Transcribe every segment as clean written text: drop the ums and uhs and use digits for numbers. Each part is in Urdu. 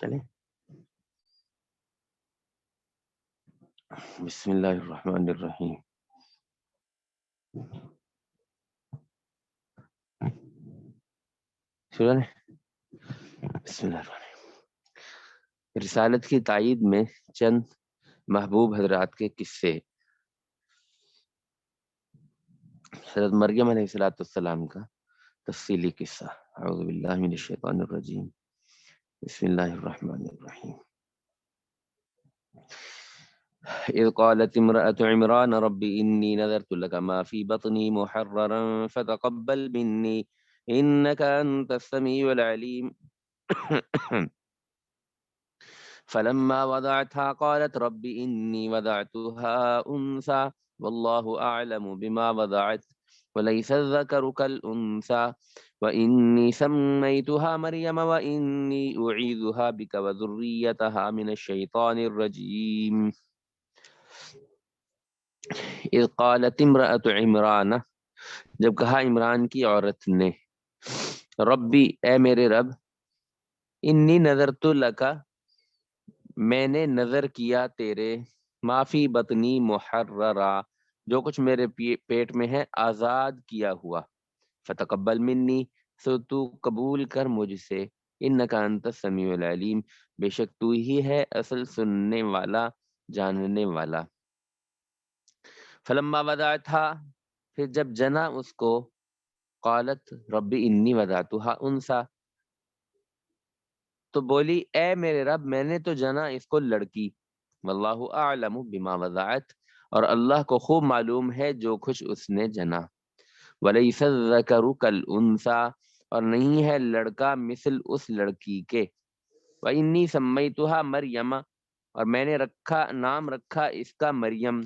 چلیں بسم اللہ الرحمن الرحیم. شروع کریں؟ بسم اللہ الرحمن الرحیم. رسالت کی تائید میں چند محبوب حضرات کے قصے. حضرت مریم علیہ السلام کا تفصیلی قصہ. اعوذ باللہ من الشیطان الرجیم. بسم اللہ الرحمن الرحیم. اذ قالت امرأة عمران رب انی نذرت لك ما في بطنی محررا فتقبل منی انك انت السمیع العلیم. فلما وضعتها قالت رب إني وضعتها أنثى والله أعلم بما وضعت وليس الذكر كالأنثى وإني سميتها مريم وإني أعيذها بك وذريتها من الشيطان الرجيم. إذ قالت امرأة عمران، جب کہا عمران کی عورت نے، ربی اے میرے رب، انی نذرت لک، میں نے نظر کیا تیرے، معافی بطنی محررا، جو کچھ میرے پیٹ میں ہے آزاد کیا ہوا، فتقبل منی، سو تو قبول کر مجھ سے، انک انت السمیع العلیم، بے شک تو ہی ہے اصل سننے والا جاننے والا. فلما وضعتها، پھر جب جنا اس کو، قالت رب انی وضعتها انثی، تو بولی اے میرے رب میں نے تو جنا اس کو لڑکی، واللہ اعلم بما وضعت، اور اللہ کو خوب معلوم ہے جو کچھ اس نے جنا. ولیس الذکر کالانثی، اور نہیں ہے لڑکا مثل اس لڑکی کے. وانی سمیتها مریم، اور میں نے نام رکھا اس کا مریم.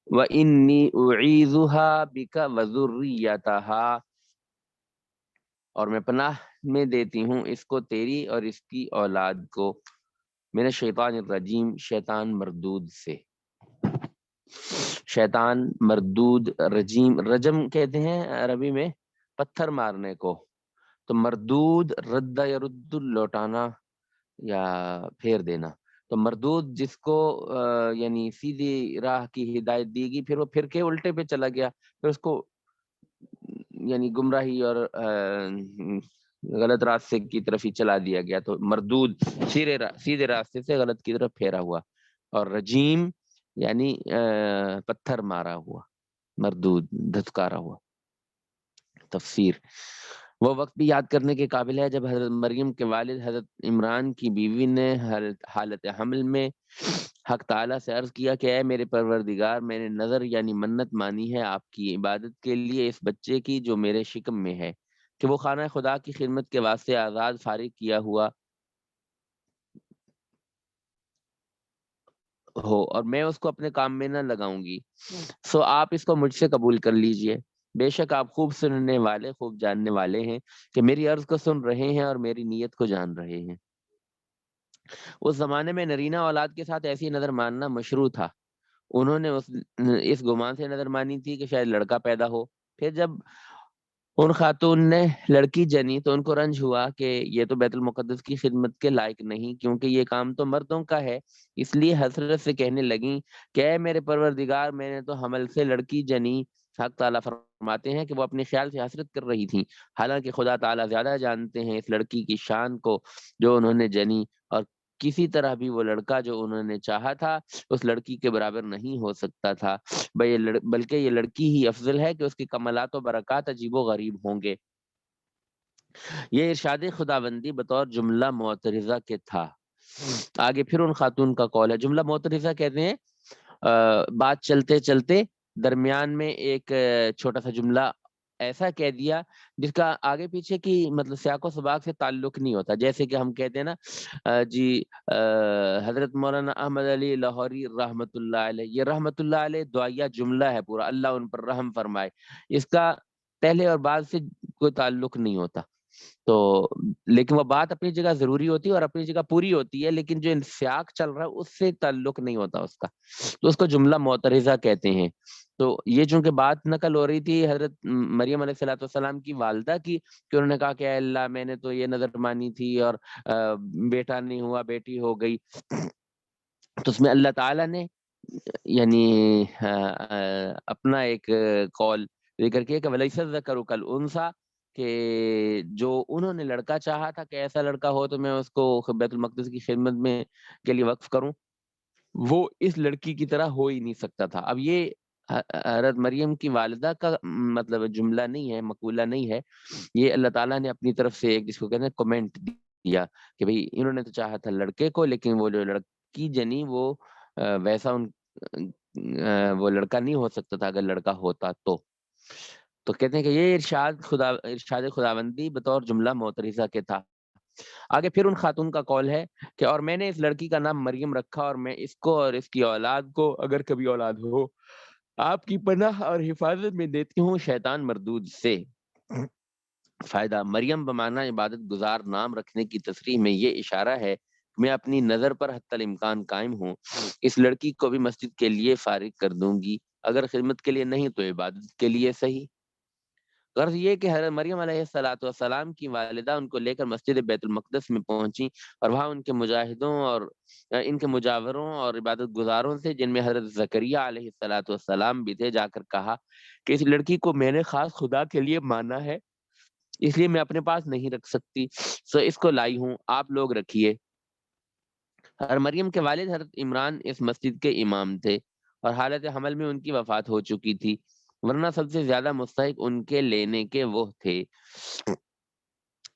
وانی اعیذها بک وذریتها، اور میں پناہ میں دیتی ہوں اس کو تیری اور اس کی اولاد کو، من الشیطان الرجیم، شیطان مردود سے. شیطان مردود، رجیم، رجم کہتے ہیں عربی میں پتھر مارنے کو، تو مردود رد یرد لوٹانا یا پھیر دینا. تو مردود جس کو یعنی سیدھی راہ کی ہدایت دی گئی، پھر وہ پھر کے الٹے پہ چلا گیا، پھر اس کو یعنی گمراہی اور غلط راستے کی طرف ہی چلا دیا گیا، تو مردود سیدھے راستے سے غلط کی طرف پھیرا ہوا. اور رجیم یعنی پتھر مارا ہوا، مردود دھتکارا ہوا. تفسیر. وہ وقت بھی یاد کرنے کے قابل ہے جب حضرت مریم کے والد حضرت عمران کی بیوی نے حالت حمل میں حق تعالیٰ سے عرض کیا کہ اے میرے پروردگار، میں نے نظر یعنی منت مانی ہے آپ کی عبادت کے لیے اس بچے کی جو میرے شکم میں ہے، کہ وہ خانہ خدا کی خدمت کے واسطے آزاد فارغ کیا ہوا ہو، اور میں اس کو اپنے کام میں نہ لگاؤں گی، سو آپ اس کو مجھ سے قبول کر لیجئے. بے شک آپ خوب سننے والے، خوب جاننے والے ہیں، کہ میری عرض کو سن رہے ہیں اور میری نیت کو جان رہے ہیں. اس زمانے میں نرینہ اولاد کے ساتھ ایسی نظر ماننا مشروع تھا. انہوں نے اس گمان سے نظر مانی تھی کہ شاید لڑکا پیدا ہو. پھر جب ان خاتون نے لڑکی جنی تو ان کو رنج ہوا کہ یہ تو بیت المقدس کی خدمت کے لائق نہیں، کیونکہ یہ کام تو مردوں کا ہے. اس لیے حسرت سے کہنے لگیں کہ اے میرے پروردگار، میں نے تو حمل سے لڑکی جنی. حق تعالیٰ فرماتے ہیں کہ وہ اپنے خیال سے حسرت کر رہی تھیں، حالانکہ خدا تعالیٰ زیادہ جانتے ہیں اس لڑکی کی شان کو جو انہوں نے جنی، اور کسی طرح بھی وہ لڑکا جو انہوں نے چاہا تھا اس لڑکی کے برابر نہیں ہو سکتا تھا، بلکہ یہ لڑکی ہی افضل ہے کہ اس کی کمالات و برکات عجیب و غریب ہوں گے. یہ ارشاد خداوندی بطور جملہ معترضہ کے تھا. آگے پھر ان خاتون کا قول ہے. جملہ معترضہ کہتے ہیں بات چلتے چلتے درمیان میں ایک چھوٹا سا جملہ ایسا کہہ دیا جس کا آگے پیچھے کی مطلب سیاق و سباق سے تعلق نہیں ہوتا. جیسے کہ ہم کہتے ہیں نا جی حضرت مولانا احمد علی لاہوری رحمت اللہ علیہ، یہ رحمت اللہ علیہ دعائیہ جملہ ہے پورا، اللہ ان پر رحم فرمائے، اس کا پہلے اور بعد سے کوئی تعلق نہیں ہوتا. تو لیکن وہ بات اپنی جگہ ضروری ہوتی ہے اور اپنی جگہ پوری ہوتی ہے، لیکن جو انسیاق چل رہا ہے اس سے تعلق نہیں ہوتا اس کا، تو اس کو جملہ معترضہ کہتے ہیں۔ تو یہ چونکہ بات نقل ہو رہی تھی حضرت مریم علیہ الصلوۃ والسلام کی والدہ کی، کہ انہوں نے کہا کہ اے اللہ میں نے تو یہ نظر مانی تھی اور بیٹا نہیں ہوا، بیٹی ہو گئی، تو اس میں اللہ تعالیٰ نے یعنی اپنا ایک قول ذکر کیا کہ وَلَيْسَ الذَّكَرُ كَالْأُنثىٰ، کہ جو انہوں نے لڑکا چاہا تھا کہ ایسا لڑکا ہو تو میں اس کو بیت المقدس کی خدمت میں کے لیے وقف کروں، وہ اس لڑکی کی طرح ہو ہی نہیں سکتا تھا۔ اب یہ حضرت مریم کی والدہ کا مطلب جملہ نہیں ہے، مقولہ نہیں ہے، یہ اللہ تعالیٰ نے اپنی طرف سے ایک جس کو کہتے ہیں کمنٹ دیا کہ بھئی انہوں نے تو چاہا تھا لڑکے کو، لیکن وہ جو لڑکی جنی وہ ویسا وہ لڑکا نہیں ہو سکتا تھا اگر لڑکا ہوتا تو کہتے ہیں کہ یہ ارشاد خداوندی بطور جملہ معترضہ کے تھا۔ آگے پھر ان خاتون کا قول ہے کہ اور میں نے اس لڑکی کا نام مریم رکھا اور میں اس کو اور اس کی اولاد کو اگر کبھی اولاد ہو آپ کی پناہ اور حفاظت میں دیتی ہوں شیطان مردود سے۔ فائدہ مریم بمعنی عبادت گزار نام رکھنے کی تصریح میں یہ اشارہ ہے کہ میں اپنی نظر پر حتی الامکان قائم ہوں، اس لڑکی کو بھی مسجد کے لیے فارغ کر دوں گی، اگر خدمت کے لیے نہیں تو عبادت کے لیے صحیح۔ غرض یہ کہ حضرت مریم علیہ السلام کی والدہ ان کو لے کر مسجد بیت المقدس میں پہنچی اور وہاں ان کے مجاہدوں اور ان کے مجاوروں اور عبادت گزاروں سے، جن میں حضرت زکریہ علیہ السلام بھی تھے، جا کر کہا کہ اس لڑکی کو میں نے خاص خدا کے لیے مانا ہے، اس لیے میں اپنے پاس نہیں رکھ سکتی، سو اس کو لائی ہوں، آپ لوگ رکھیے۔ اور مریم کے والد حضرت عمران اس مسجد کے امام تھے اور حالت حمل میں ان کی وفات ہو چکی تھی، ورنہ سب سے زیادہ مستحق ان کے لینے کے وہ تھے،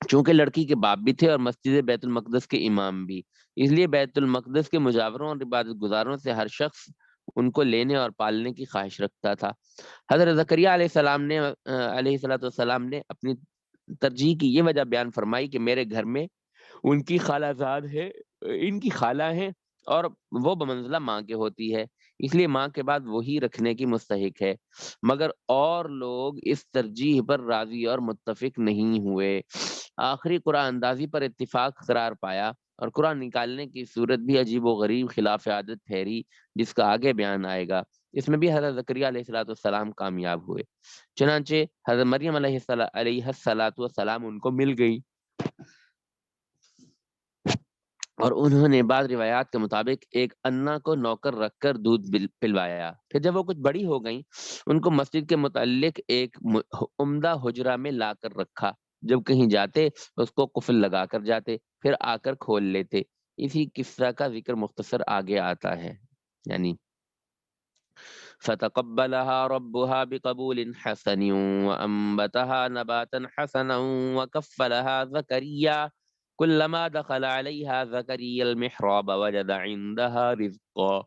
چونکہ لڑکی کے باپ بھی تھے اور مسجد بیت المقدس کے امام بھی، اس لیے بیت المقدس کے مجاوروں اور عبادت گزاروں سے ہر شخص ان کو لینے اور پالنے کی خواہش رکھتا تھا۔ حضرت زکریا علیہ السلام نے اپنی ترجیح کی یہ وجہ بیان فرمائی کہ میرے گھر میں ان کی خالہ زاد ہے، ان کی خالہ ہیں اور وہ بمنزلہ ماں کے ہوتی ہے، اس لیے ماں کے بعد وہی رکھنے کی مستحق ہے، مگر اور لوگ اس ترجیح پر راضی اور متفق نہیں ہوئے۔ آخری قرآن اندازی پر اتفاق قرار پایا اور قرآن نکالنے کی صورت بھی عجیب و غریب خلاف عادت ٹھہری، جس کا آگے بیان آئے گا۔ اس میں بھی حضرت زکریا علیہ السلام کامیاب ہوئے، چنانچہ حضرت مریم علیہ السلام ان کو مل گئی اور انہوں نے بعض روایات کے مطابق ایک انا کو نوکر رکھ کر دودھ پلوایا۔ پھر جب وہ کچھ بڑی ہو گئیں، ان کو مسجد کے متعلق ایک عمدہ حجرہ میں لا کر رکھا، جب کہیں جاتے اس کو قفل لگا کر جاتے، پھر آ کر کھول لیتے۔ اسی قصہ کا ذکر مختصر آگے آتا ہے، یعنی فتقبلها ربها بقبول حسن وأنبتها نباتا حسنا وكفلها زكريا كلما دخل عليها زكريا المحراب وجد عندها رزقا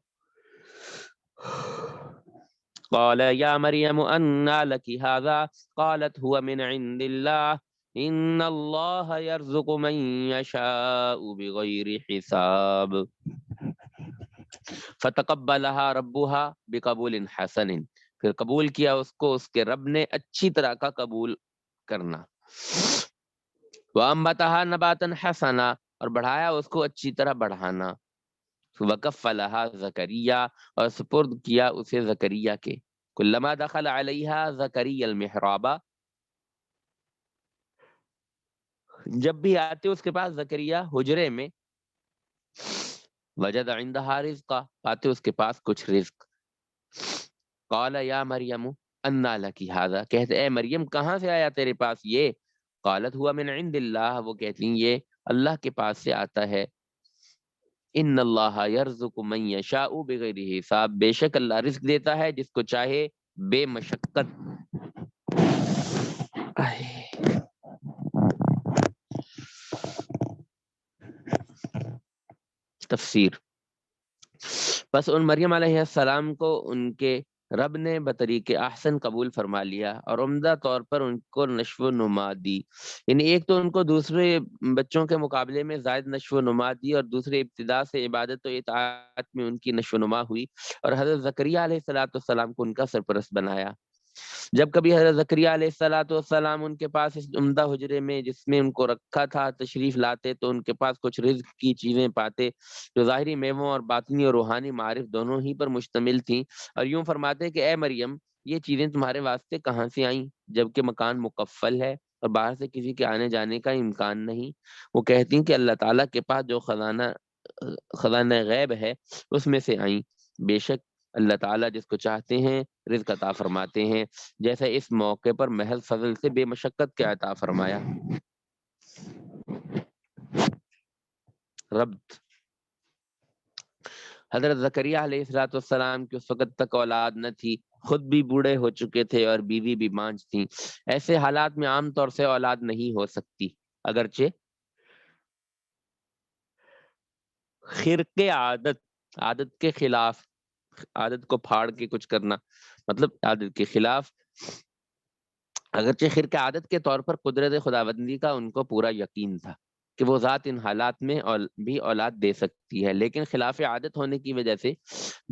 قال يا مريم أنى لك هذا قالت هو من عند الله إن الله يرزق من يشاء بغير حساب فتقبلها ربها بقبول حسن، پھر قبول کیا اس کو اس کے رب نے اچھی طرح کا قبول کرنا، وَأَنبَتَهَا نَبَاتًا حَسَنًا، اور بڑھایا اس کو اچھی طرح بڑھانا، وَكَفَّلَهَا زَكَرِيَّا، اور سپرد کیا اسے زکریا کے، كُلَّمَا دَخَلَ عَلَيْهَا زَكَرِيَّا الْمِحْرَابَ، جب بھی آتے اس کے پاس زکریا حجرے میں، وجد عندها رزقا، پاتے اس کے پاس کچھ رزق، قال یا مریم انا لکی ھذا، کہتے اے مریم کہاں سے آیا تیرے پاس یہ، قالت ہوا من عند اللہ، وہ کہتی ہیں یہ اللہ کے پاس سے آتا ہے، ان اللہ یرزق من یشاء بغیر حساب، بے شک اللہ رزق دیتا ہے جس کو چاہے بے مشقت۔ تفسیر، بس ان مریم علیہ السلام کو ان کے رب نے بطریق احسن قبول فرما لیا اور عمدہ طور پر ان کو نشو و نما دی، یعنی ایک تو ان کو دوسرے بچوں کے مقابلے میں زائد نشو و نما دی اور دوسرے ابتدا سے عبادت و اطاعت میں ان کی نشو و نما ہوئی، اور حضرت زکریا علیہ السلام کو ان کا سرپرست بنایا۔ جب کبھی حضرت زکریا علیہ الصلوۃ والسلام ان کے پاس اس عمدہ حجرے میں جس میں ان کو رکھا تھا تشریف لاتے تو ان کے پاس کچھ رزق کی چیزیں پاتے جو ظاہری میووں اور باطنی اور روحانی معارف دونوں ہی پر مشتمل تھیں، اور یوں فرماتے کہ اے مریم یہ چیزیں تمہارے واسطے کہاں سے آئیں جبکہ مکان مکفل ہے اور باہر سے کسی کے آنے جانے کا امکان نہیں؟ وہ کہتی ہیں کہ اللہ تعالیٰ کے پاس جو خزانہ غیب ہے اس میں سے آئیں، بے شک اللہ تعالیٰ جس کو چاہتے ہیں رزق عطا فرماتے ہیں، جیسا اس موقع پر محض فضل سے بے مشقت کے عطا فرمایا۔ ربط حضرت زکریا علیہ الصلوۃ والسلام کی اس وقت تک اولاد نہ تھی، خود بھی بوڑھے ہو چکے تھے اور بیوی بھی مانج تھی۔ ایسے حالات میں عام طور سے اولاد نہیں ہو سکتی، اگرچہ خرق عادت کے خلاف، عادت کو پھاڑ کے کچھ کرنا مطلب عادت کے خلاف، اگرچہ خرق عادت کے طور پر قدرت خداوندی کا ان کو پورا یقین تھا کہ وہ ذات ان حالات میں بھی اولاد دے سکتی ہے، لیکن خلاف عادت ہونے کی وجہ سے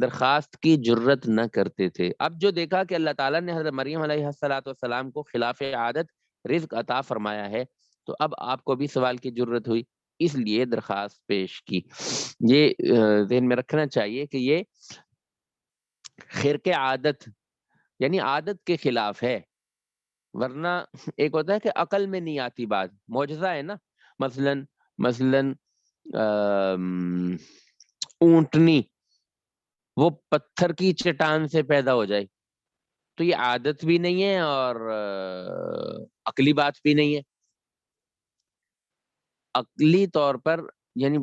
درخواست کی جرت نہ کرتے تھے۔ اب جو دیکھا کہ اللہ تعالیٰ نے حضرت مریم علیہ السلام کو خلاف عادت رزق عطا فرمایا ہے تو اب آپ کو بھی سوال کی جرت ہوئی، اس لیے درخواست پیش کی۔ یہ ذہن میں رکھنا چاہیے کہ یہ خرق عادت یعنی عادت کے خلاف ہے، ورنہ ایک ہوتا ہے کہ عقل میں نہیں آتی بات، معجزہ ہے نا، مثلاً اونٹنی وہ پتھر کی چٹان سے پیدا ہو جائے تو یہ عادت بھی نہیں ہے اور عقلی بات بھی نہیں ہے۔ عقلی طور پر یعنی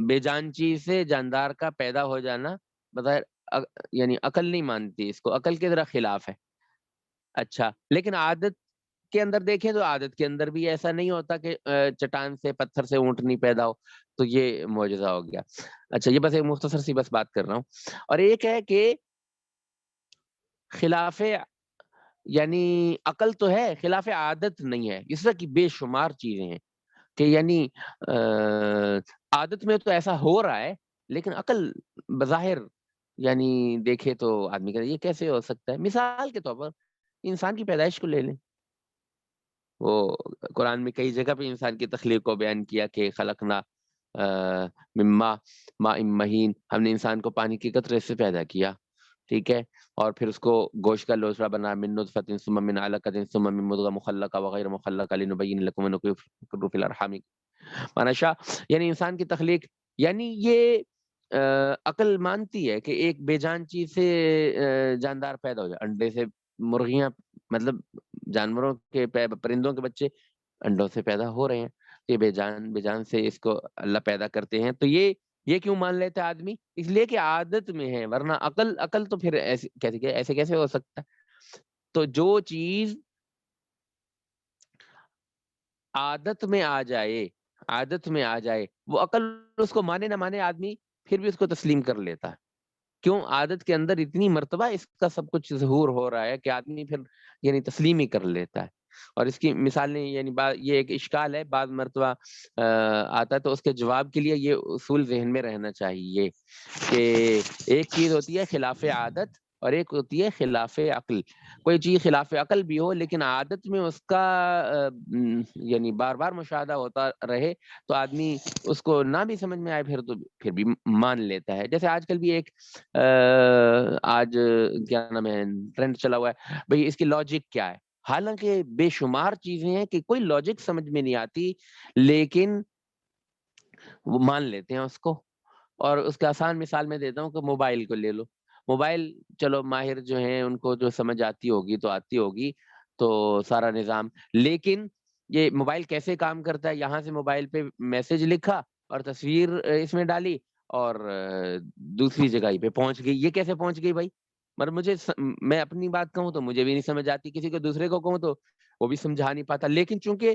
بے جان چیز سے جاندار کا پیدا ہو جانا بظاہر یعنی عقل نہیں مانتی اس کو، عقل کے ذرا خلاف ہے۔ اچھا، لیکن عادت کے اندر دیکھیں تو عادت کے اندر بھی ایسا نہیں ہوتا کہ چٹان سے پتھر سے اونٹنی پیدا ہو، تو یہ معجزہ ہو گیا۔ اچھا، یہ بس ایک مختصر سی بس بات کر رہا ہوں۔ اور ایک ہے کہ خلاف یعنی عقل تو ہے، خلاف عادت نہیں ہے، اس طرح کی بے شمار چیزیں ہیں کہ یعنی عادت میں تو ایسا ہو رہا ہے لیکن عقل بظاہر یعنی دیکھے تو آدمی کہتا ہے یہ کیسے ہو سکتا ہے۔ مثال کے طور پر انسان کی پیدائش کو لے لیں، وہ قرآن میں کئی جگہ پہ انسان کی تخلیق کو بیان کیا کہ خلقنا مما ماء مہین، ہم نے انسان کو پانی کے قطرے سے پیدا کیا، ٹھیک ہے، اور پھر اس کو گوشت کا لوثڑا بنا، من نطفۃ ثم من علقۃ ثم من مضغۃ مخلقہ وغیر مخلقہ لنبین لکم ونقر فی الارحام ما نشاء، یعنی انسان کی تخلیق، یعنی یہ عقل مانتی ہے کہ ایک بے جان چیز سے جاندار پیدا ہو جائے، انڈے سے مرغیاں مطلب جانوروں کے پرندوں کے بچے انڈوں سے پیدا ہو رہے ہیں، یہ بے جان سے اس کو اللہ پیدا کرتے ہیں، تو یہ کیوں مان لیتے آدمی؟ اس لیے کہ عادت میں ہے، ورنہ عقل تو پھر ایسے کیسے ہو سکتا ہے؟ تو جو چیز عادت میں آ جائے وہ عقل اس کو مانے نہ مانے آدمی پھر بھی اس کو تسلیم کر لیتا ہے۔ کیوں؟ عادت کے اندر اتنی مرتبہ اس کا سب کچھ ظہور ہو رہا ہے کہ آدمی پھر یعنی تسلیم ہی کر لیتا ہے۔ اور اس کی مثالیں یعنی یہ ایک اشکال ہے، بعض مرتبہ آتا ہے تو اس کے جواب کے لیے یہ اصول ذہن میں رہنا چاہیے کہ ایک چیز ہوتی ہے خلاف عادت اور ایک ہوتی ہے خلاف عقل۔ کوئی چیز خلاف عقل بھی ہو لیکن عادت میں اس کا یعنی بار بار مشاہدہ ہوتا رہے تو آدمی اس کو نہ بھی سمجھ میں آئے پھر بھی مان لیتا ہے۔ جیسے آج کل بھی ایک آج کیا نام ہے ٹرینڈ چلا ہوا ہے بھئی اس کی لاجک کیا ہے، حالانکہ بے شمار چیزیں ہیں کہ کوئی لاجک سمجھ میں نہیں آتی لیکن وہ مان لیتے ہیں اس کو۔ اور اس کا آسان مثال میں دیتا ہوں کہ موبائل کو لے لو، موبائل چلو ماہر جو ہیں ان کو جو سمجھ آتی ہوگی تو آتی ہوگی تو سارا نظام، لیکن یہ موبائل کیسے کام کرتا ہے، یہاں سے موبائل پہ میسج لکھا اور تصویر اس میں ڈالی اور دوسری جگہ ہی پہ پہنچ گئی، یہ کیسے پہنچ گئی بھائی؟ مطلب میں اپنی بات کہوں تو مجھے بھی نہیں سمجھ آتی، کسی کو دوسرے کو کہوں تو وہ بھی سمجھا نہیں پاتا، لیکن چونکہ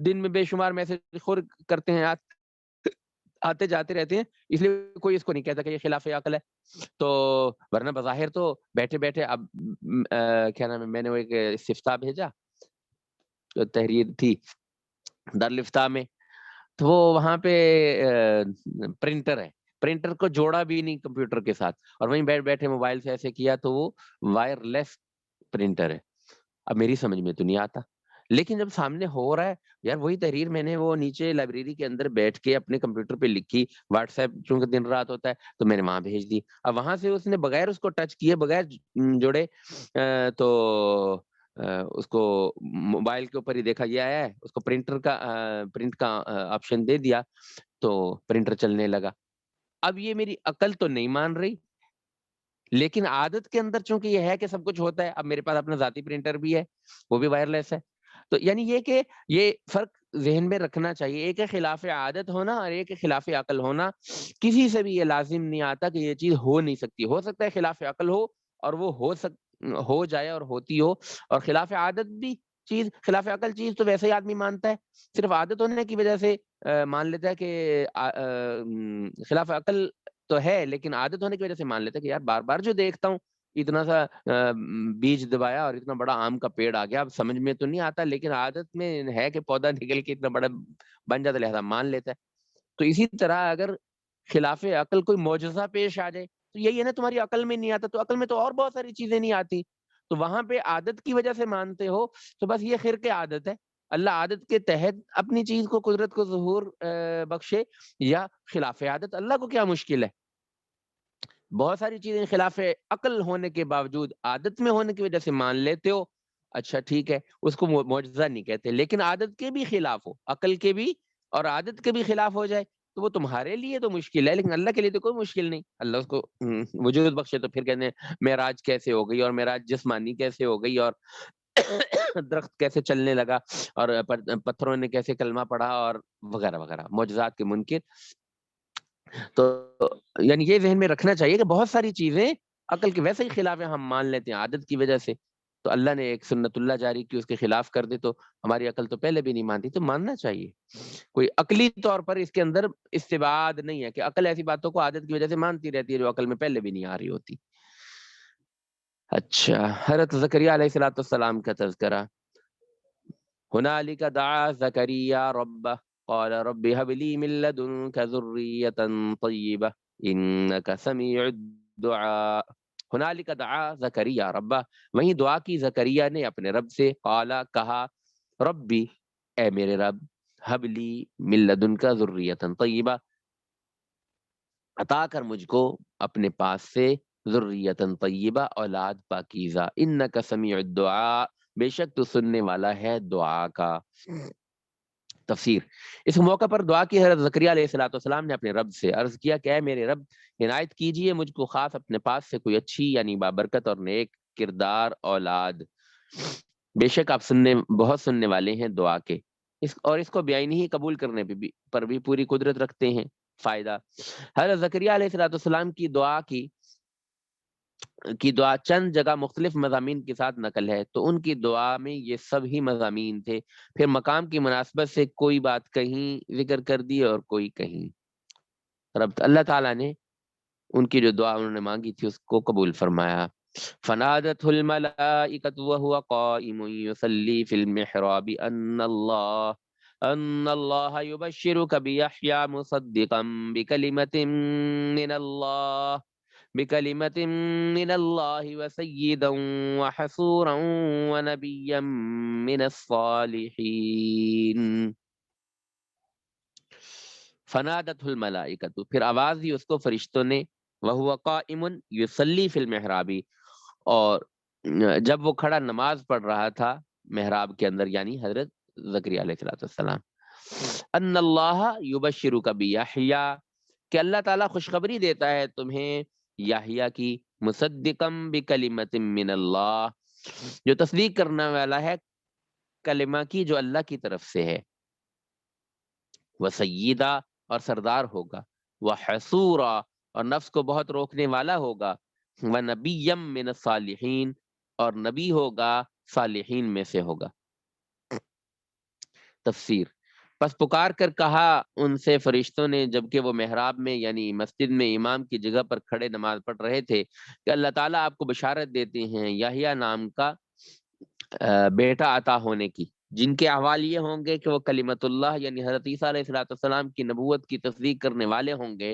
دن میں بے شمار میسج خور کرتے ہیں، آتے جاتے رہتے ہیں، اس لیے کوئی اس کو نہیں کہتا کہ یہ خلاف عقل ہے۔ تو ورنہ بظاہر تو بیٹھے بیٹھے اب کیا نام ہے میں نے وہ ایک استفتاء بھیجا، تحریر تھی دارالفتاء میں، تو وہ وہاں پہ پرنٹر ہے، پرنٹر کو جوڑا بھی نہیں کمپیوٹر کے ساتھ اور وہیں بیٹھے موبائل سے ایسے کیا تو وہ وائر لیس پرنٹر ہے. اب میری سمجھ میں تو نہیں آتا، لیکن جب سامنے ہو رہا ہے یار، وہی تحریر میں نے وہ نیچے لائبریری کے اندر بیٹھ کے اپنے کمپیوٹر پہ لکھی، واٹس ایپ چونکہ دن رات ہوتا ہے تو میں نے وہاں بھیج دی. اب وہاں سے اس نے بغیر اس کو ٹچ کیے، بغیر جوڑے تو اس کو موبائل کے اوپر ہی دیکھا یہ آیا ہے، اس کو پرنٹ کا آپشن دے دیا تو پرنٹر چلنے لگا. اب یہ میری عقل تو نہیں مان رہی، لیکن عادت کے اندر چونکہ یہ ہے کہ سب کچھ ہوتا ہے. اب میرے پاس اپنا ذاتی پرنٹر بھی ہے، وہ بھی وائرلیس ہے. تو یعنی یہ کہ یہ فرق ذہن میں رکھنا چاہیے، ایک ہے خلاف عادت ہونا اور ایک ہے خلاف عقل ہونا. کسی سے بھی یہ لازم نہیں آتا کہ یہ چیز ہو نہیں سکتی. ہو سکتا ہے خلاف عقل ہو اور وہ ہو جائے اور ہوتی ہو، اور خلاف عادت بھی چیز، خلاف عقل چیز تو ویسے ہی آدمی مانتا ہے، صرف عادت ہونے کی وجہ سے مان لیتا ہے کہ خلاف عقل تو ہے، لیکن عادت ہونے کی وجہ سے مان لیتا ہے کہ یار بار بار جو دیکھتا ہوں اتنا سا بیج دبایا اور اتنا بڑا آم کا پیڑ آ گیا، اب سمجھ میں تو نہیں آتا، لیکن عادت میں ہے کہ پودا نکل کے اتنا بڑا بن جاتا، لہذا مان لیتا ہے. تو اسی طرح اگر خلاف عقل کوئی معجزہ پیش آ جائے تو یہی ہے نا، تمہاری عقل میں نہیں آتا تو عقل میں تو اور بہت ساری چیزیں نہیں آتی، تو وہاں پہ عادت کی وجہ سے مانتے ہو. تو بس یہ خرق عادت ہے. اللہ عادت کے تحت اپنی چیز کو، قدرت کو ظہور بخشے، یا خلاف عادت، اللہ کو کیا مشکل ہے. بہت ساری چیزیں خلاف عقل ہونے کے باوجود عادت میں ہونے کی وجہ سے مان لیتے ہو، اچھا ٹھیک ہے، اس کو معجزہ نہیں کہتے. لیکن عادت کے بھی خلاف ہو، عقل کے بھی اور عادت کے بھی خلاف ہو جائے تو وہ تمہارے لیے تو مشکل ہے، لیکن اللہ کے لیے تو کوئی مشکل نہیں. اللہ اس کو وجود بخشے. تو پھر کہتے ہیں معراج کیسے ہو گئی، اور معراج جسمانی کیسے ہو گئی، اور درخت کیسے چلنے لگا، اور پتھروں نے کیسے کلمہ پڑھا، اور وغیرہ وغیرہ معجزات کے منکر. تو یعنی یہ ذہن میں رکھنا چاہیے کہ بہت ساری چیزیں عقل کے ویسے ہی خلاف ہیں، ہم مان لیتے ہیں عادت کی وجہ سے. تو اللہ نے ایک سنت اللہ جاری کی، اس کے خلاف کر دے تو ہماری عقل تو پہلے بھی نہیں مانتی، تو ماننا چاہیے. کوئی عقلی طور پر اس کے اندر استبعاد نہیں ہے کہ عقل ایسی باتوں کو عادت کی وجہ سے مانتی رہتی ہے جو عقل میں پہلے بھی نہیں آ رہی ہوتی. اچھا، حضرت زکریا علیہ السلام کا تذکرہ. هنالك دعا زكريا ربه قال رب هب لي من لدنك ذرية طيبة إنك سميع الدعاء. هنالك دعا زکریا ربہ، وہیں دعا کی زکریا نے اپنے رب سے. قالا کہا، ربی اے میرے رب، ہب لی من لدنک ذریۃ طیبہ عطا کر مجھ کو اپنے پاس سے ذریۃ طیبہ اولاد پاکیزہ، انک سمیع الدعاء بے شک تو سننے والا ہے دعا کا. تفسیر. اس موقع پر دعا کی حضرت زکریا علیہ السلام نے اپنے رب سے عرض کیا کہ اے میرے رب، عنایت کیجئے مجھ کو خاص اپنے پاس سے کوئی اچھی یعنی بابرکت اور نیک کردار اولاد. بے شک آپ بہت سننے والے ہیں دعا کے، اس کو بعینی ہی قبول کرنے پر بھی پوری قدرت رکھتے ہیں. فائدہ. حضرت زکریا علیہ السلام کی دعا چند جگہ مختلف مضامین کے ساتھ نقل ہے، تو ان کی دعا میں یہ سب ہی مضامین تھے. پھر مقام کی مناسبت سے کوئی بات کہیں ذکر کر دی اور کوئی کہیں. رب اللہ تعالیٰ نے ان کی جو دعا انہوں نے مانگی تھی اس کو قبول فرمایا. فنادته الملائکۃ وهو قائم یصلی فی المحراب ان اللہ یبشرک بیحییٰ مصدقا بکلمة من اللہ وسیدا وحصورا ونبیا من الصالحین. فنادته الملائکۃ، پھر آواز دی اس کو فرشتوں نے، وہو قائم یصلی فی المحراب، اور جب وہ کھڑا نماز پڑھ رہا تھا محراب کے اندر، یعنی حضرت زکریا علیہ السلام. ان اللہ یبشرک بیحییٰ، کہ اللہ تعالیٰ خوشخبری دیتا ہے تمہیں یحییٰ کی، مصدقا بکلمۃ من اللہ، جو تصدیق کرنے والا ہے کلمہ کی جو اللہ کی طرف سے ہے. وسیدہ، اور سردار ہوگا. وحصورا، اور نفس کو بہت روکنے والا ہوگا. ونبیا من الصالحین، اور نبی ہوگا صالحین میں سے ہوگا. تفسیر. پس پکار کر کہا ان سے فرشتوں نے جبکہ وہ محراب میں یعنی مسجد میں امام کی جگہ پر کھڑے نماز پڑھ رہے تھے، کہ اللہ تعالیٰ آپ کو بشارت دیتے ہیں یحییٰ نام کا بیٹا عطا ہونے کی. جن کے احوال یہ ہوں گے کہ وہ کلمت اللہ یعنی حضرت عیسیٰ علیہ السلام کی نبوت کی تصدیق کرنے والے ہوں گے،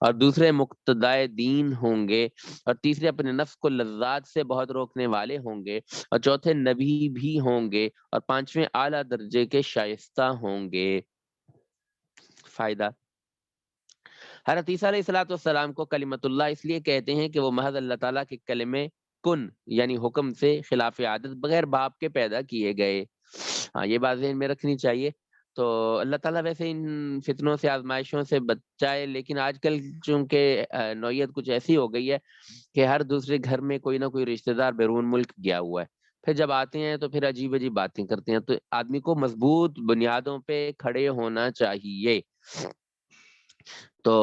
اور دوسرے مقتدائے دین ہوں گے، اور تیسرے اپنے نفس کو لذات سے بہت روکنے والے ہوں گے، اور چوتھے نبی بھی ہوں گے، اور پانچویں اعلیٰ درجے کے شائستہ ہوں گے۔ فائدہ: حضرت عیسیٰ علیہ السلام کو کلمت اللہ اس لیے کہتے ہیں کہ وہ محض اللہ تعالیٰ کے کلمے کن یعنی حکم سے خلاف عادت بغیر باپ کے پیدا کیے گئے۔ ہاں، یہ بات ذہن میں رکھنی چاہیے۔ تو اللہ تعالیٰ ویسے ان فتنوں سے آزمائشوں سے بچائے، لیکن آج کل چونکہ نوعیت کچھ ایسی ہو گئی ہے کہ ہر دوسرے گھر میں کوئی نہ کوئی رشتہ دار بیرون ملک گیا ہوا ہے، پھر جب آتے ہیں تو پھر عجیب عجیب باتیں کرتے ہیں۔ تو آدمی کو مضبوط بنیادوں پہ کھڑے ہونا چاہیے۔ تو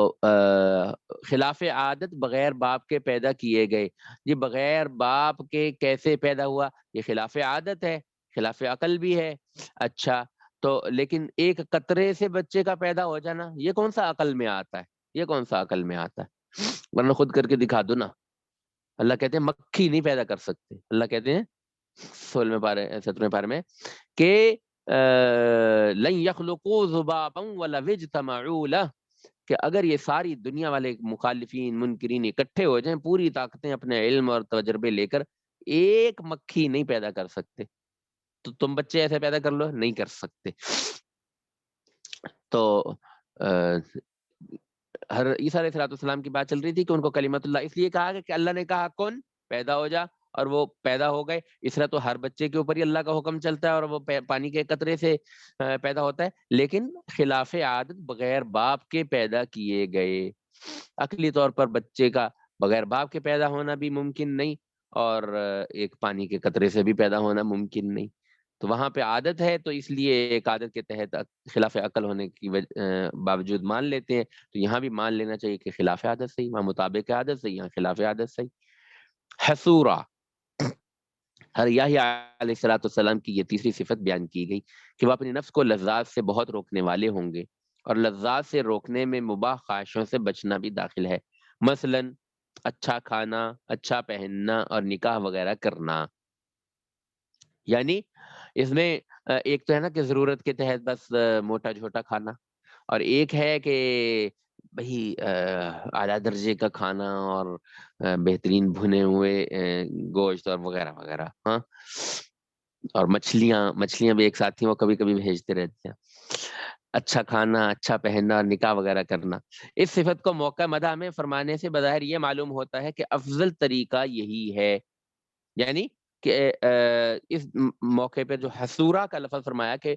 خلاف عادت بغیر باپ کے پیدا کیے گئے۔ یہ بغیر باپ کے کیسے پیدا ہوا؟ یہ خلاف عادت ہے، خلاف عقل بھی ہے۔ اچھا، تو لیکن ایک قطرے سے بچے کا پیدا ہو جانا، یہ کون سا عقل میں آتا ہے؟ یہ کون سا عقل میں آتا ہے؟ ورنہ خود کر کے دکھا دو نا۔ اللہ کہتے ہیں مکھی نہیں پیدا کر سکتے۔ اللہ کہتے ہیں 16ویں پارے 17ویں پارے میں کہ لن یخلقوا ذبابا ولو اجتمعوا لہ، کہ اگر یہ ساری دنیا والے مخالفین منکرین اکٹھے ہو جائیں پوری طاقتیں اپنے علم اور تجربے لے کر، ایک مکھی نہیں پیدا کر سکتے۔ تو تم بچے ایسے پیدا کر لو، نہیں کر سکتے۔ تو ہر عیسیٰ علیہ السلام کی بات چل رہی تھی کہ ان کو کلمت اللہ اس لیے کہا کہ اللہ نے کہا کن، پیدا ہو جا، اور وہ پیدا ہو گئے۔ اس طرح تو ہر بچے کے اوپر ہی اللہ کا حکم چلتا ہے اور وہ پانی کے قطرے سے پیدا ہوتا ہے، لیکن خلاف عادت بغیر باپ کے پیدا کیے گئے۔ عقلی طور پر بچے کا بغیر باپ کے پیدا ہونا بھی ممکن نہیں، اور ایک پانی کے قطرے سے بھی پیدا ہونا ممکن نہیں۔ تو وہاں پہ عادت ہے، تو اس لیے ایک عادت کے تحت خلاف عقل ہونے کی باوجود مان لیتے ہیں۔ تو یہاں بھی مان لینا چاہیے کہ خلاف عادت صحیح، وہاں مطابق عادت صحیح، یہاں خلاف عادت صحیح۔ حسورہ، ہر یحییٰ علیہ السلام کی یہ تیسری صفت بیان کی گئی کہ وہ اپنی نفس کو لذات سے بہت روکنے والے ہوں گے، اور لذات سے روکنے میں مباح خواہشوں سے بچنا بھی داخل ہے، مثلا اچھا کھانا، اچھا پہننا اور نکاح وغیرہ کرنا۔ یعنی اس میں ایک تو ہے نا کہ ضرورت کے تحت بس موٹا جھوٹا کھانا، اور ایک ہے کہ بھئی اعلیٰ درجے کا کھانا اور بہترین بھنے ہوئے گوشت اور وغیرہ وغیرہ، ہاں، اور مچھلیاں بھی ایک ساتھ ہی وہ کبھی کبھی بھیجتے رہتے ہیں۔ اچھا کھانا، اچھا پہننا اور نکاح وغیرہ کرنا، اس صفت کو موقع مدح میں فرمانے سے بظاہر یہ معلوم ہوتا ہے کہ افضل طریقہ یہی ہے۔ یعنی کہ اس موقع پہ جو حسورہ کا لفظ فرمایا کہ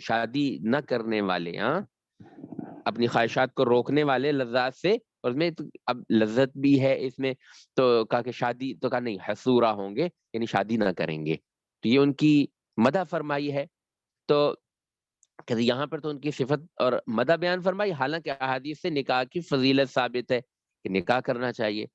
شادی نہ کرنے والے، ہاں، اپنی خواہشات کو روکنے والے لذات سے، اور اس میں اب لذت بھی ہے اس میں، تو کہا کہ شادی، تو کہا نہیں حسورہ ہوں گے یعنی شادی نہ کریں گے۔ تو یہ ان کی مدح فرمائی ہے۔ تو کہ یہاں پر تو ان کی صفت اور مدح بیان فرمائی، حالانکہ احادیث سے نکاح کی فضیلت ثابت ہے کہ نکاح کرنا چاہیے۔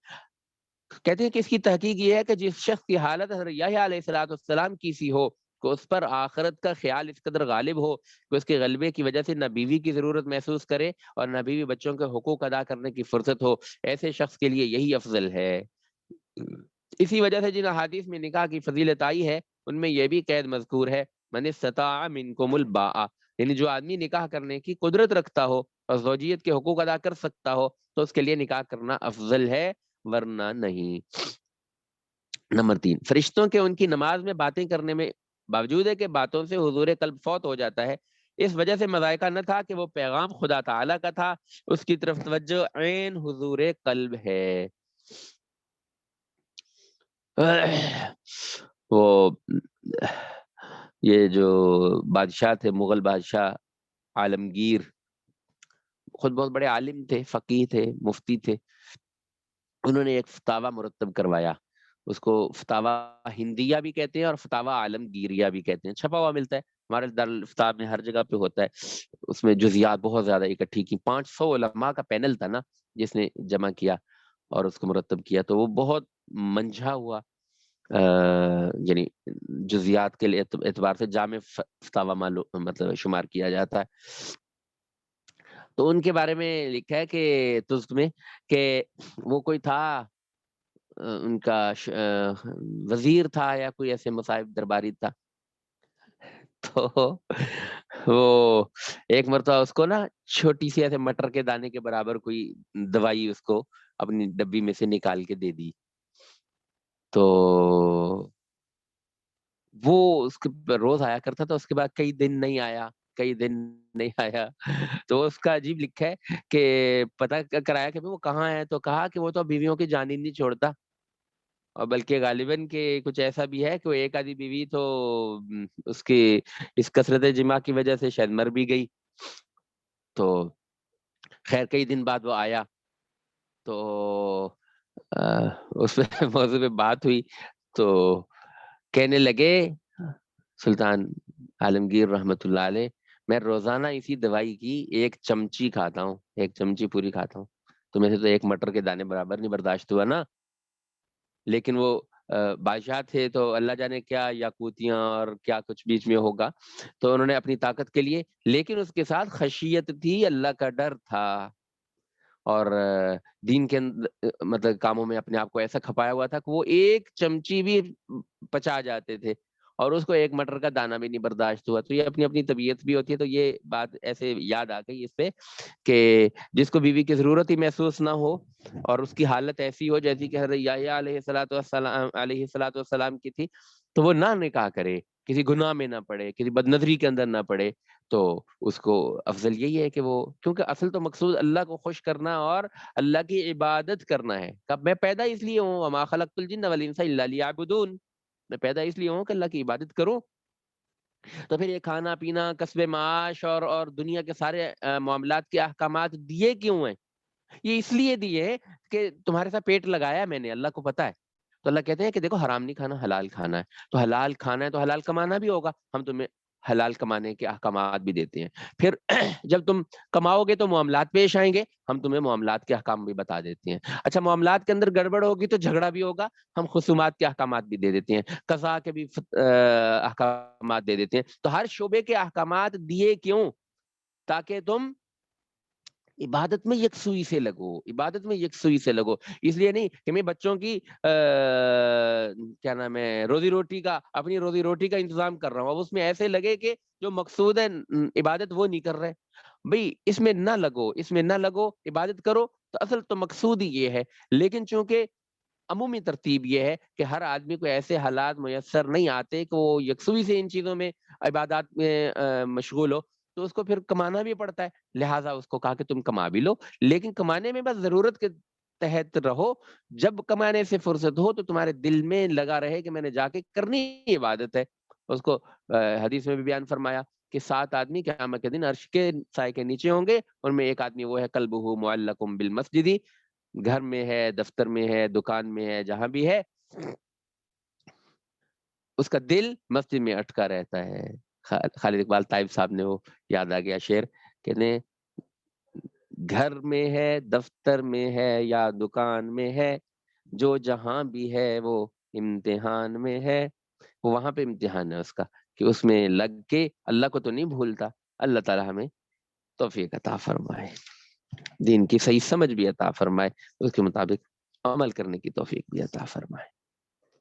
کہتے ہیں کہ اس کی تحقیق یہ ہے کہ جس شخص کی حالت حضرت یحییٰ علیہ السلام کی سی ہو کہ اس پر آخرت کا خیال اس قدر غالب ہو کہ اس کے غلبے کی وجہ سے نہ بیوی کی ضرورت محسوس کرے اور نہ بیوی بچوں کے حقوق ادا کرنے کی فرصت ہو، ایسے شخص کے لیے یہی افضل ہے۔ اسی وجہ سے جن احادیث میں نکاح کی فضیلت آئی ہے ان میں یہ بھی قید مذکور ہے، من استطاع منکم الباء، یعنی جو آدمی نکاح کرنے کی قدرت رکھتا ہو اور زوجیت کے حقوق ادا کر سکتا ہو تو اس کے لیے نکاح کرنا افضل ہے، ورنہ نہیں۔ نمبر 3، فرشتوں کے ان کی نماز میں باتیں کرنے میں باوجود ہے کہ باتوں سے حضور قلب فوت ہو جاتا ہے، اس وجہ سے مذائقہ نہ تھا کہ وہ پیغام خدا تعالیٰ کا تھا، اس کی طرف توجہ عین حضور قلب ہے۔ وہ یہ جو بادشاہ تھے، مغل بادشاہ عالمگیر، خود بہت بڑے عالم تھے، فقیہ تھے، مفتی تھے۔ انہوں نے ایک فتاویٰ مرتب کروایا، اس کو فتاویٰ ہندیہ بھی کہتے ہیں اور فتاویٰ عالمگیریہ بھی کہتے ہیں، چھپا ہوا ملتا ہے ہمارے دارالفتاء میں، ہر جگہ پہ ہوتا ہے۔ اس میں جزیات بہت زیادہ اکٹھی کی، 500 علماء کا پینل تھا نا جس نے جمع کیا اور اس کو مرتب کیا، تو وہ بہت منجھا ہوا، یعنی جزیات کے اعتبار سے جامع فتاویٰ مطلب شمار کیا جاتا ہے۔ تو ان کے بارے میں لکھا ہے کہ تزک میں کہ وہ کوئی تھا، ان کا وزیر تھا یا کوئی ایسے مصاحب درباری تھا، تو وہ ایک مرتبہ اس کو نا چھوٹی سی ایسے مٹر کے دانے کے برابر کوئی دوائی اس کو اپنی ڈبی میں سے نکال کے دے دی. تو وہ اس کے روز آیا کرتا تھا، اس کے بعد کئی دن نہیں آیا، کئی دن نہیں آیا. تو اس کا عجیب لکھا ہے کہ پتہ کرایا کہ وہ کہاں ہے، تو کہا کہ وہ تو بیویوں کی جان ہی نہیں چھوڑتا، اور بلکہ غالباً کہ کچھ ایسا بھی ہے کہ وہ ایک آدھی بیوی تو اس کی اس کثرت جماع کی وجہ سے شاید مر بھی گئی. تو خیر کئی دن بعد وہ آیا، تو اس پہ موضوع پہ بات ہوئی. تو کہنے لگے سلطان عالمگیر رحمت اللہ علیہ، میں روزانہ اسی دوائی کی 1 چمچی کھاتا ہوں، 1 چمچی پوری کھاتا ہوں. تمہیں سے تو 1 مٹر کے دانے برابر نہیں برداشت ہوا نا. لیکن وہ بادشاہ تھے تو اللہ جانے کیا یاقوتیاں اور کیا کچھ بیچ میں ہوگا، تو انہوں نے اپنی طاقت کے لیے، لیکن اس کے ساتھ خشیت تھی، اللہ کا ڈر تھا، اور دین کے مطلب کاموں میں اپنے آپ کو ایسا کھپایا ہوا تھا کہ وہ 1 چمچی بھی پچا جاتے تھے، اور اس کو 1 مٹر کا دانہ بھی نہیں برداشت ہوا. تو یہ اپنی اپنی طبیعت بھی ہوتی ہے. تو یہ بات ایسے یاد آ گئی اس پہ کہ جس کو بیوی کی ضرورت ہی محسوس نہ ہو اور اس کی حالت ایسی ہو جیسی کہ حضرت یحییٰ علیہ الصلوۃ والسلام کی تھی، تو وہ نہ نکاح کرے، کسی گناہ میں نہ پڑے، کسی بدنظری کے اندر نہ پڑے. تو اس کو افضل یہی ہے کہ وہ، کیونکہ اصل تو مقصود اللہ کو خوش کرنا اور اللہ کی عبادت کرنا ہے. کب میں پیدا اس لیے ہوں، وما خلقت الجن والانس الا لیعبدون، میں پیدا اس لیے ہوں کہ اللہ کی عبادت کروں. تو پھر یہ کھانا پینا، کسب معاش اور دنیا کے سارے معاملات کے احکامات دیے کیوں ہیں؟ یہ اس لیے دیے کہ تمہارے ساتھ پیٹ لگایا ہے میں نے، اللہ کو پتا ہے. تو اللہ کہتے ہیں کہ دیکھو حرام نہیں کھانا، حلال کھانا ہے. تو حلال کھانا ہے تو حلال کمانا بھی ہوگا، ہم تمہیں حلال کمانے کے احکامات بھی دیتے ہیں. پھر جب تم کماؤ گے تو معاملات پیش آئیں گے، ہم تمہیں معاملات کے احکام بھی بتا دیتے ہیں. اچھا معاملات کے اندر گڑبڑ ہوگی تو جھگڑا بھی ہوگا، ہم خصومات کے احکامات بھی دے دیتے ہیں، قضاء کے بھی احکامات دے دیتے ہیں. تو ہر شعبے کے احکامات دیے کیوں؟ تاکہ تم عبادت میں یکسوئی سے لگو، عبادت میں یکسوئی سے لگو. اس لیے نہیں کہ میں بچوں کی کیا نام ہے روزی روٹی کا، اپنی روزی روٹی کا انتظام کر رہا ہوں، اب اس میں ایسے لگے کہ جو مقصود ہے عبادت وہ نہیں کر رہے. بھئی اس میں نہ لگو، اس میں نہ لگو، عبادت کرو. تو اصل تو مقصود ہی یہ ہے. لیکن چونکہ عمومی ترتیب یہ ہے کہ ہر آدمی کو ایسے حالات میسر نہیں آتے کہ وہ یکسوئی سے ان چیزوں میں، عبادات میں مشغول ہو، تو اس کو پھر کمانا بھی پڑتا ہے. لہٰذا اس کو کہا کہ تم کما بھی لو، لیکن کمانے میں بس ضرورت کے تحت رہو. جب کمانے سے فرصت ہو تو تمہارے دل میں لگا رہے کہ میں نے جا کے کرنی عبادت ہے. اس کو حدیث میں بھی بیان فرمایا کہ 7 آدمی قیامت کے دن عرش کے سائے کے نیچے ہوں گے، ان میں ایک آدمی وہ ہے قلبہ معلق بالمسجد، گھر میں ہے، دفتر میں ہے، دکان میں ہے، جہاں بھی ہے، اس کا دل مسجد میں اٹکا رہتا ہے. خالد اقبال طائب صاحب نے وہ یاد آ گیا شعر، کہنے گھر میں ہے، دفتر میں ہے یا دکان میں ہے، جو جہاں بھی ہے وہ امتحان میں ہے. وہ وہاں پہ امتحان ہے اس کا کہ اس میں لگ کے اللہ کو تو نہیں بھولتا. اللہ تعالی ہمیں توفیق عطا فرمائے، دین کی صحیح سمجھ بھی عطا فرمائے، اس کے مطابق عمل کرنے کی توفیق بھی عطا فرمائے.